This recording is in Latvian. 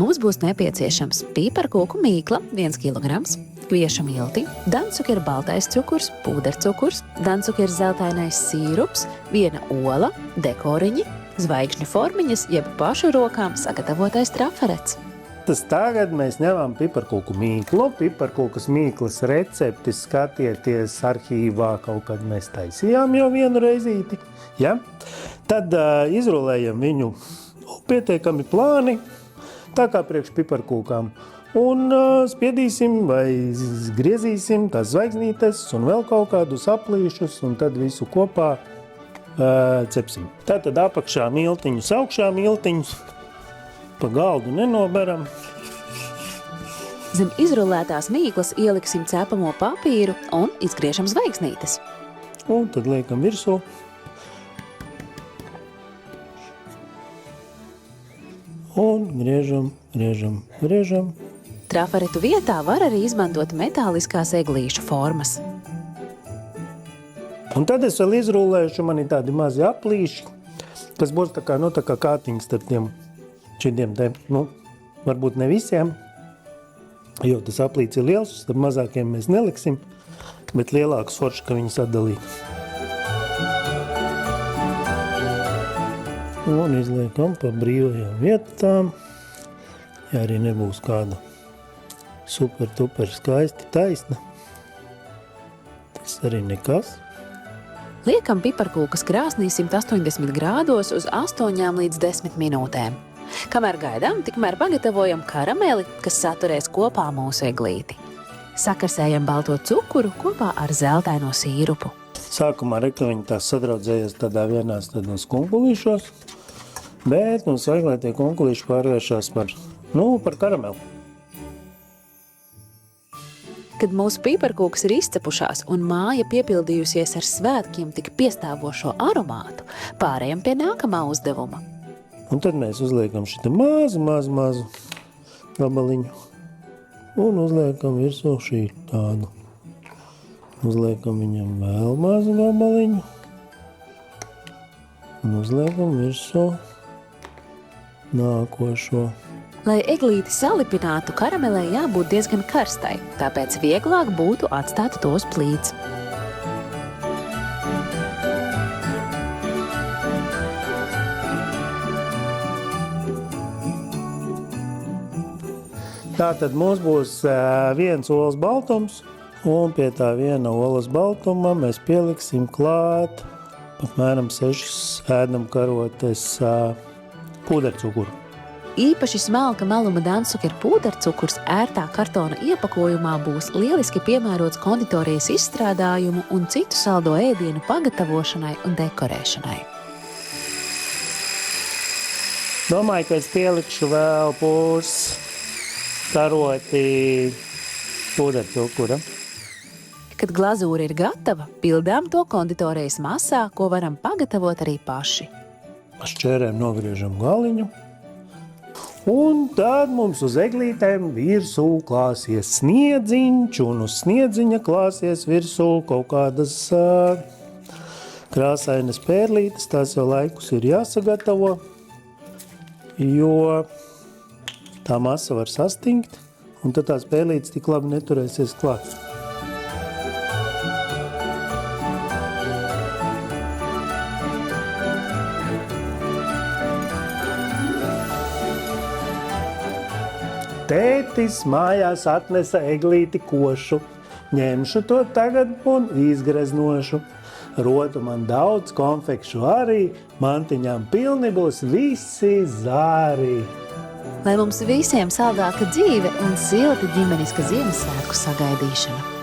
Mums būs nepieciešams pīparkoku mīkla 1 kg, kviešu milti, dancukera baltais cukurs, pūdercukurs, dancukera zeltainais sīrups, 1 ola, dekoriņi, zvaigžņu formiņas, jeb pašu rokām sagatavotais trafarets. Tagad mēs ņemam piparkūku mīklu. Piparkūkas mīklas recepti skatieties arhīvā, kaut kad mēs taisījām jau vienu reizīti. Ja? Tad izrulējam viņu pietiekami plāni, tā kā priekš piparkūkām. Un spiedīsim vai griezīsim tās zvaigznītes un vēl kaut kādus aplīšus, un tad visu kopā cepsim. Tātad apakšā miltiņus, augšā miltiņus, pa galdu nenoberam. Zem izrulētās mīklas ieliksim cepamo papīru un izgriežam zvaigznītes. Un tad liekam virsū. Un griežam. Trafaretu vietā var arī izmantot metāliskās eglīšu formas. Un tad es vēl izrūlēšu, man ir tādi mazi aplīši, kas būs tā kā kātiņas starp tiem šitiem te, varbūt ne visiem, jo tas aplīts ir liels, starp mazākiem mēs neliksim, bet lielāks forši, ka viņus atdalīt. Un izliekam pa brīvajām vietām, ja arī nebūs kāda super skaisti taisna. Tas arī nekas. Liekam piparkūkas krāsnī 180 grādos uz 8 līdz 10 minūtēm. Kamēr gaidām, tikmēr pagatavojam karameli, kas saturēs kopā mūsu eglīti. Sakarsējam balto cukuru kopā ar zeltaino sīrupu. Sākumā viņi tās sadraudzējas tādos kunkulīšos, bet mums vajag, lai tie kunkulīši pārvēršās par karameli. Kad mūsu piparkūkas ir izcepušās un māja piepildījusies ar svētkiem tik piestāvošo aromātu, pārējam pie nākamā uzdevuma. Un tad mēs uzliekam šitā mazu gabaliņu un uzliekam virsū šī tādu. Uzliekam viņam vēl mazu gabaliņu un uzliekam virsū nākošo. Lai eglīti salipinātu, karamelē jābūt diezgan karstai, tāpēc vieglāk būtu atstāt tos plīts. Tātad mums būs 1 olas baltums, un pie tā 1 olas baltuma mēs pieliksim klāt apmēram 6 ēdam karotes pūdercukuru. Īpaši smalka maluma dancukera pūdercukurs ērtā kartona iepakojumā būs lieliski piemērots konditorijas izstrādājumu un citu saldo ēdienu pagatavošanai un dekorēšanai. Domāju, ka es pielikšu vēl karoti pūdercukura. Kad glazūra ir gatava, pildām to konditorijas masā, ko varam pagatavot arī paši. Šķērēm nogriežam galiņu. Un tad mums uz eglītēm virsū klāsies sniedziņš, un uz sniedziņa klāsies virsū kaut kādas krāsainas pērlītes. Tās jau laikus ir jāsagatavo, jo tā masa var sastingt, un tad tās pērlītes tik labi neturēsies klāt. Tētis mājās atnesa eglīti košu. Ņemšu to tagad un izgreznošu. Rotu man daudz konfekšu arī, mantiņām pilni būs visi zāri. Lai mums visiem saldāka dzīve un silta ģimeniska Ziemassvētku sagaidīšana.